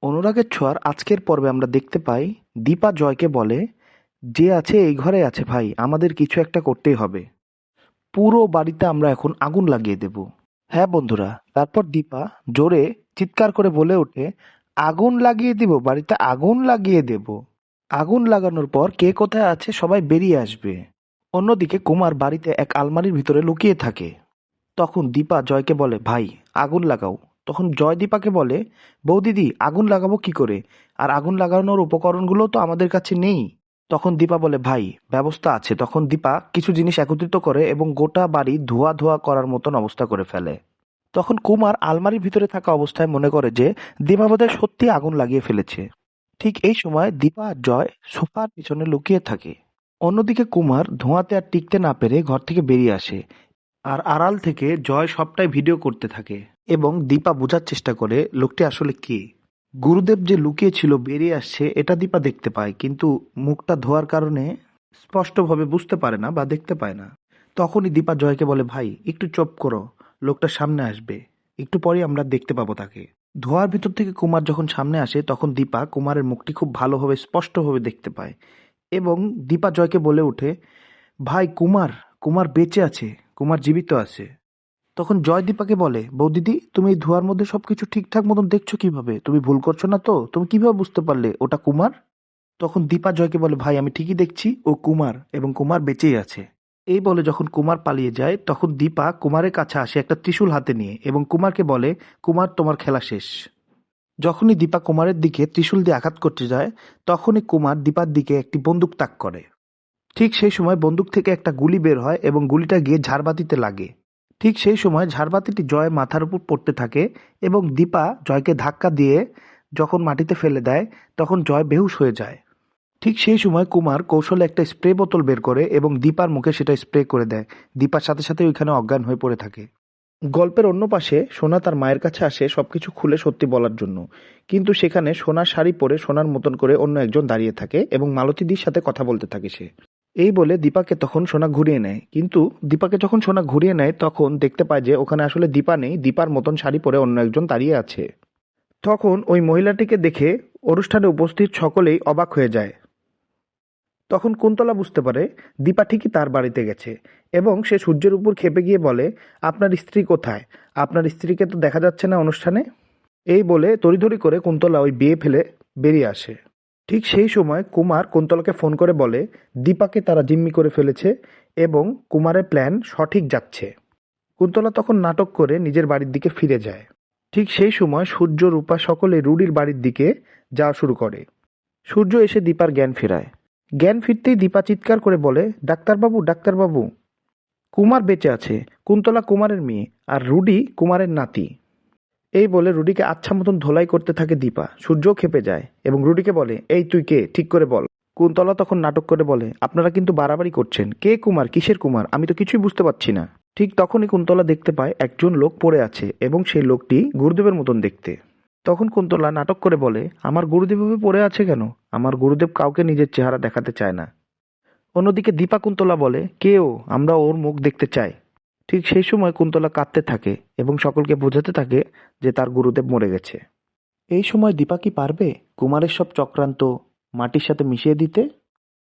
অনুরাগের ছোঁয়ার আজকের পর্বে আমরা দেখতে পাই দীপা জয়কে বলে, যে আছে এই ঘরে আছে ভাই, আমাদের কিছু একটা করতেই হবে। পুরো বাড়িতে আমরা এখন আগুন লাগিয়ে দেব। হ্যাঁ বন্ধুরা, তারপর দীপা জোরে চিৎকার করে বলে ওঠে, আগুন লাগিয়ে দিব, বাড়িতে আগুন লাগিয়ে দেব। আগুন লাগানোর পর কে কোথায় আছে সবাই বেরিয়ে আসবে। অন্যদিকে কুমার বাড়িতে এক আলমারির ভিতরে লুকিয়ে থাকে। তখন দীপা জয়কে বলে, ভাই আগুন লাগাও। তখন জয় দীপাকে বলে, বৌদিদি আগুন লাগাবো কি করে, আর আগুন লাগানোর উপকরণগুলো তো আমাদের কাছে নেই। তখন দীপা বলে, ভাই ব্যবস্থা আছে। তখন দীপা কিছু জিনিস একত্রিত করে এবং গোটা বাড়ি ধোয়া ধোয়া করার মতন অবস্থা করে ফেলে। তখন কুমার আলমারির ভিতরে থাকা অবস্থায় মনে করে যে দীপা বোধহয় সত্যি আগুন লাগিয়ে ফেলেছে। ঠিক এই সময় দীপা আর জয় সোফার পিছনে লুকিয়ে থাকে। অন্যদিকে কুমার ধোঁয়াতে আর টিকতে না পেরে ঘর থেকে বেরিয়ে আসে, আর আড়াল থেকে জয় সবটাই ভিডিও করতে থাকে এবং দীপা বোঝার চেষ্টা করে লোকটি আসলে কে। গুরুদেব যে লুকিয়ে ছিল বেরিয়ে আসছে এটা দীপা দেখতে পায়, কিন্তু মুখটা ধোয়ার কারণে স্পষ্টভাবে বুঝতে পারে না বা দেখতে পায় না। তখনই দীপা জয়কে বলে, ভাই একটু চুপ করো, লোকটা সামনে আসবে, একটু পরেই আমরা দেখতে পাবো তাকে। ধোয়ার ভিতর থেকে কুমার যখন সামনে আসে তখন দীপা কুমারের মুখটি খুব ভালোভাবে স্পষ্টভাবে দেখতে পায় এবং দীপা জয়কে বলে ওঠে, ভাই কুমার, কুমার বেঁচে আছে, কুমার জীবিত আছে। তখন জয় দীপাকে বলে, বৌদিদি তুমি এই ধোঁয়ার মধ্যে সবকিছু ঠিকঠাক মতন দেখছো কিভাবে, তুমি ভুল করছো না তো, তুমি কিভাবে বুঝতে পারলে ওটা কুমার? তখন দীপা জয়কে বলে, ভাই আমি ঠিকই দেখছি ও কুমার, এবং কুমার বেঁচেই আছে। এই বলে যখন কুমার পালিয়ে যায় তখন দীপা কুমারের কাছে আসে একটা ত্রিশূল হাতে নিয়ে এবং কুমারকে বলে, কুমার তোমার খেলা শেষ। যখনই দীপা কুমারের দিকে ত্রিশূল দিয়ে আঘাত করতে যায় তখনই কুমার দীপার দিকে একটি বন্দুক তাক করে। ঠিক সেই সময় বন্দুক থেকে একটা গুলি বের হয় এবং গুলিটা গিয়ে ঝাড়বাতিতে লাগে। ঠিক সেই সময় ঝাড়বাতিটি জয়ের মাথার উপর পড়তে থাকে এবং দীপা জয়কে ধাক্কা দিয়ে যখন মাটিতে ফেলে দেয় তখন জয় বেহুশ হয়ে যায়। ঠিক সেই সময় কুমার কৌশলে একটা স্প্রে বোতল বের করে এবং দীপার মুখে সেটা স্প্রে করে দেয়। দীপার সাথে সাথে ওইখানে অজ্ঞান হয়ে পড়ে থাকে। গল্পের অন্য পাশে সোনা তার মায়ের কাছে আসে সবকিছু খুলে সত্যি বলার জন্য, কিন্তু সেখানে সোনার শাড়ি পরে সোনার মতন করে অন্য একজন দাঁড়িয়ে থাকে এবং মালতীদির সাথে কথা বলতে থাকে সে। এই বলে দীপাকে তখন সোনা ঘুরিয়ে নেয়, কিন্তু দীপাকে যখন সোনা ঘুরিয়ে নেয় তখন দেখতে পায় যে ওখানে আসলে দীপা নেই, দীপার মতন শাড়ি পরে অন্য একজন দাঁড়িয়ে আছে। তখন ওই মহিলাটিকে দেখে অনুষ্ঠানে উপস্থিত সকলেই অবাক হয়ে যায়। তখন কুন্তলা বুঝতে পারে দীপা ঠিকই তার বাড়িতে গেছে এবং সে সূর্যের উপর খেপে গিয়ে বলে, আপনার স্ত্রী কোথায়, আপনার স্ত্রীকে তো দেখা যাচ্ছে না অনুষ্ঠানে। এই বলে তড়িঘড়ি করে কুন্তলা ওই বিয়ে ফেলে বেরিয়ে আসে। ঠিক সেই সময় কুমার কুন্তলাকে ফোন করে বলে দীপাকে তারা জিম্মি করে ফেলেছে এবং কুমারের প্ল্যান সঠিক যাচ্ছে। কুন্তলা তখন নাটক করে নিজের বাড়ির দিকে ফিরে যায়। ঠিক সেই সময় সূর্য রূপা সকলে রুডির বাড়ির দিকে যাওয়া শুরু করে। সূর্য এসে দীপার জ্ঞান ফেরায়। জ্ঞান ফিরতেই দীপা চিৎকার করে বলে, ডাক্তারবাবু, ডাক্তারবাবু, কুমার বেঁচে আছে। কুন্তলা কুমারের মেয়ে আর রুডি কুমারের নাতি। এই বলে রুডিকে আচ্ছা মতন ধোলাই করতে থাকে দীপা। সূর্যও খেপে যায় এবং রুডিকে বলে, এই তুই কে, ঠিক করে বল। কুন্তলা তখন নাটক করে বলে, আপনারা কিন্তু বাড়াবাড়ি করছেন, কে কুমার, কিসের কুমার, আমি তো কিছুই বুঝতে পারছি না। ঠিক তখনই কুন্তলা দেখতে পায় একজন লোক পড়ে আছে এবং সেই লোকটি গুরুদেবের মতন দেখতে। তখন কুন্তলা নাটক করে বলে, আমার গুরুদেব এভাবে পড়ে আছে কেন, আমার গুরুদেব কাউকে নিজের চেহারা দেখাতে চায় না। অন্যদিকে দীপা কুন্তলা বলে, কেও, আমরা ওর মুখ দেখতে চাই। ঠিক সেই সময় কুন্তলা কাঁদতে থাকে এবং সকলকে বোঝাতে থাকে যে তার গুরুদেব মরে গেছে। এই সময় দীপা কি পারবে কুমারের সব চক্রান্ত মাটির সাথে মিশিয়ে দিতে?